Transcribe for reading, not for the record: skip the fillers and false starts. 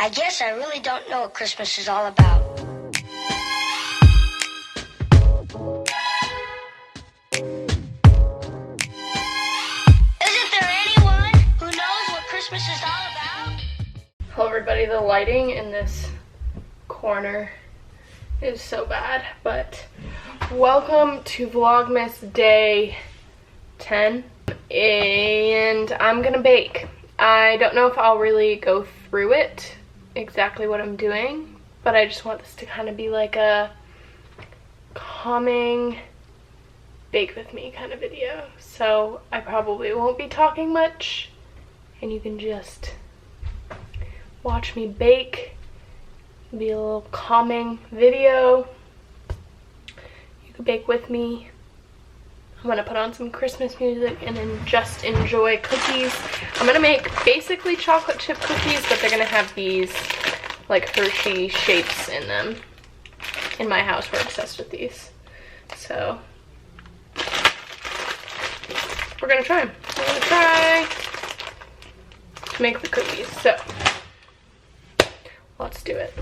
I guess I really don't know what Christmas is all about. Isn't there anyone who knows what Christmas is all about? Hello everybody, the lighting in this corner is so bad, but welcome to Vlogmas day 10, and I'm gonna bake. I don't know if I'll really go through it, exactly what I'm doing, but I just want this to kind of be like a calming bake with me kind of video. So I probably won't be talking much, and you can just watch me bake. It'll be a little calming video. You can bake with me. I'm gonna put on some Christmas music and then just enjoy cookies. I'm gonna make basically chocolate chip cookies, but they're gonna have these like Hershey shapes in them. In my house, we're obsessed with these. So we're gonna try them. We're gonna try to make the cookies. So let's do it.